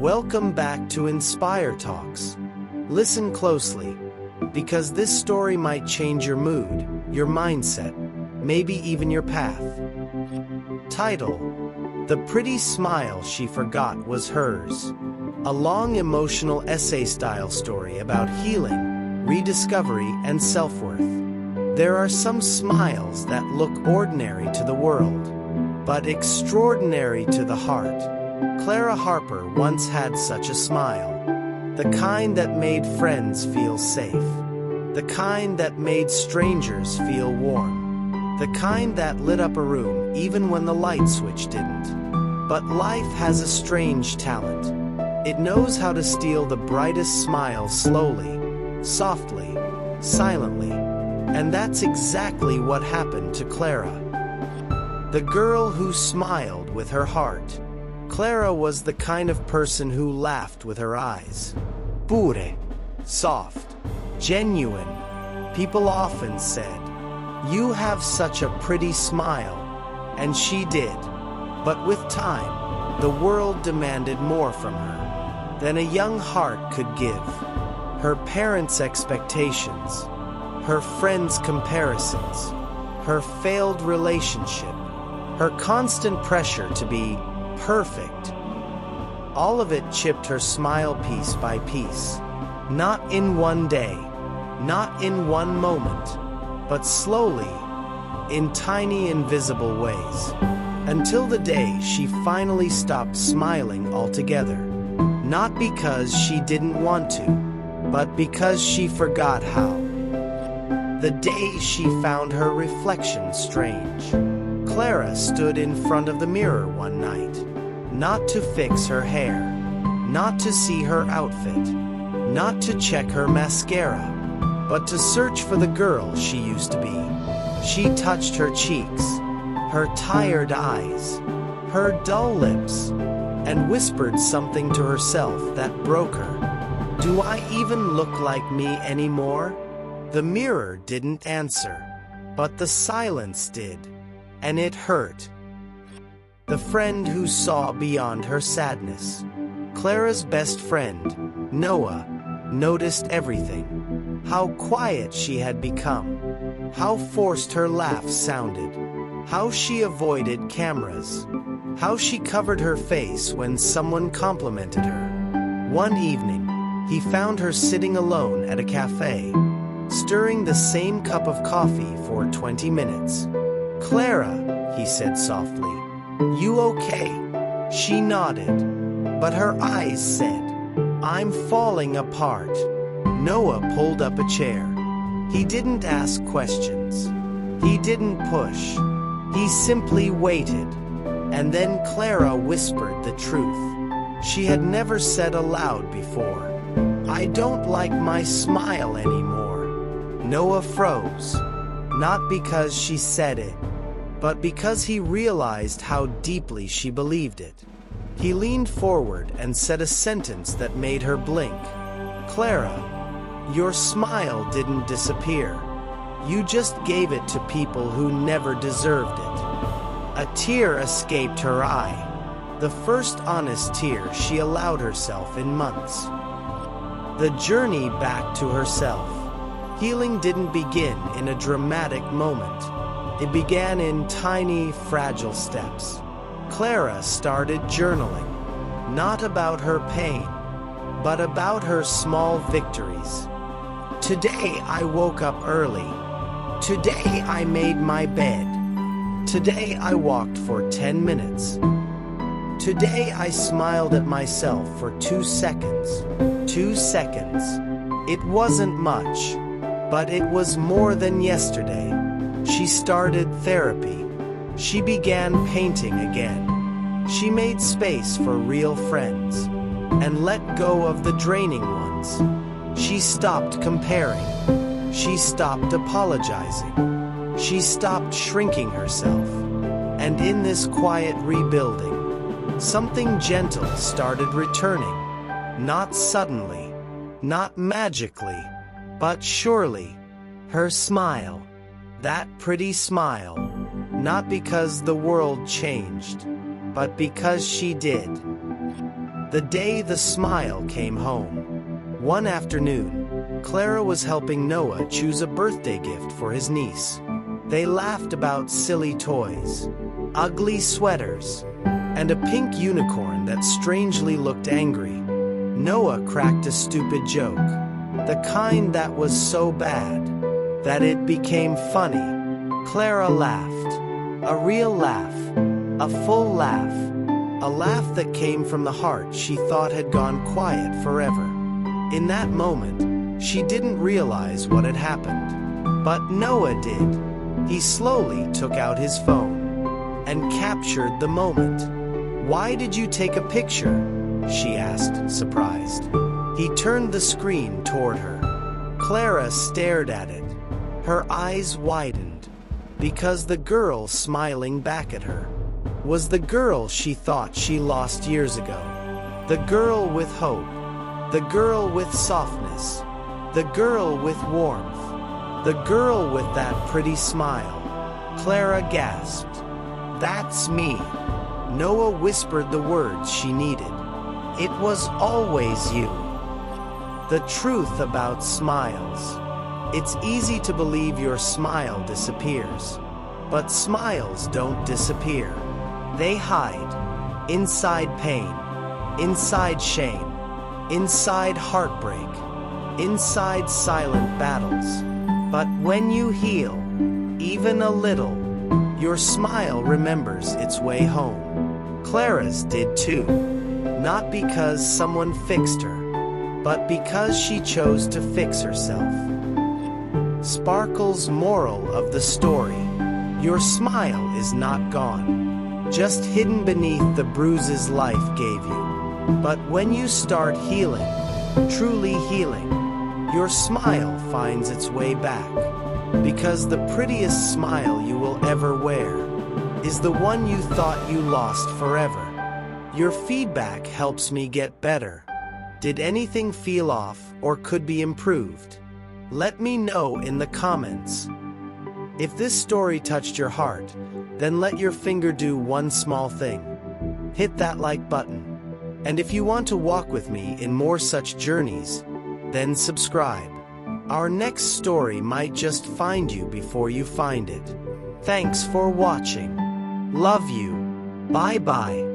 Welcome back to Inspire Talks. Listen closely, because this story might change your mood, your mindset, maybe even your path. Title: The Pretty Smile She Forgot Was Hers. A long emotional essay-style story about healing, rediscovery, and self-worth. There are some smiles that look ordinary to the world, but extraordinary to the heart. Clara Harper once had such a smile. The kind that made friends feel safe. The kind that made strangers feel warm. The kind that lit up a room even when the light switch didn't. But life has a strange talent. It knows how to steal the brightest smile slowly, softly, silently. And that's exactly what happened to Clara. The girl who smiled with her heart. Clara was the kind of person who laughed with her eyes. Pure, soft, genuine. People often said, "You have such a pretty smile." And she did. But with time, the world demanded more from her than a young heart could give. Her parents' expectations, her friends' comparisons, her failed relationship, her constant pressure to be perfect. All of it chipped her smile piece by piece. Not in one day, not in one moment, but slowly, in tiny invisible ways. Until the day she finally stopped smiling altogether. Not because she didn't want to, but because she forgot how. The day she found her reflection strange. Clara stood in front of the mirror one night, not to fix her hair, not to see her outfit, not to check her mascara, but to search for the girl she used to be. She touched her cheeks, her tired eyes, her dull lips, and whispered something to herself that broke her. "Do I even look like me anymore?" The mirror didn't answer, but the silence did. And it hurt. The friend who saw beyond her sadness. Clara's best friend, Noah, noticed everything. How quiet she had become. How forced her laugh sounded. How she avoided cameras. How she covered her face when someone complimented her. One evening, he found her sitting alone at a cafe, stirring the same cup of coffee for 20 minutes. "Clara," he said softly, "you okay?" She nodded, but her eyes said, "I'm falling apart." Noah pulled up a chair. He didn't ask questions. He didn't push. He simply waited. And then Clara whispered the truth. She had never said aloud before, "I don't like my smile anymore." Noah froze, not because she said it, but because he realized how deeply she believed it. He leaned forward and said a sentence that made her blink. "Clara, your smile didn't disappear. You just gave it to people who never deserved it." A tear escaped her eye, the first honest tear she allowed herself in months. The journey back to herself. Healing didn't begin in a dramatic moment. It began in tiny, fragile steps. Clara started journaling, not about her pain, but about her small victories. "Today I woke up early. Today I made my bed. Today I walked for 10 minutes. Today I smiled at myself for 2 seconds. 2 seconds. It wasn't much, but it was more than yesterday." She started therapy. She began painting again. She made space for real friends and let go of the draining ones. She stopped comparing. She stopped apologizing. She stopped shrinking herself. And in this quiet rebuilding, something gentle started returning. Not suddenly, not magically, but surely. Her smile. That pretty smile, not because the world changed, but because she did. The day the smile came home. One afternoon, Clara was helping Noah choose a birthday gift for his niece. They laughed about silly toys, ugly sweaters, and a pink unicorn that strangely looked angry. Noah cracked a stupid joke, the kind that was so bad that it became funny. Clara laughed, a real laugh, a full laugh, a laugh that came from the heart she thought had gone quiet forever. In that moment, she didn't realize what had happened. But Noah did. He slowly took out his phone and captured the moment. "Why did you take a picture?" she asked, surprised. He turned the screen toward her. Clara stared at it. Her eyes widened, because the girl smiling back at her was the girl she thought she lost years ago. The girl with hope, the girl with softness, the girl with warmth, the girl with that pretty smile. Clara gasped. "That's me." Noah whispered the words she needed. "It was always you." The truth about smiles. It's easy to believe your smile disappears, but smiles don't disappear. They hide inside pain, inside shame, inside heartbreak, inside silent battles. But when you heal, even a little, your smile remembers its way home. Clara's did too, not because someone fixed her, but because she chose to fix herself. Sparkle's moral of the story: your smile is not gone, just hidden beneath the bruises life gave you. But when you start healing, truly healing, your smile finds its way back. Because the prettiest smile you will ever wear is the one you thought you lost forever. Your feedback helps me get better. Did anything feel off or could be improved? Let me know in the comments. If this story touched your heart, then let your finger do one small thing. Hit that like button. And if you want to walk with me in more such journeys, then subscribe. Our next story might just find you before you find it. Thanks for watching. Love you. Bye-bye.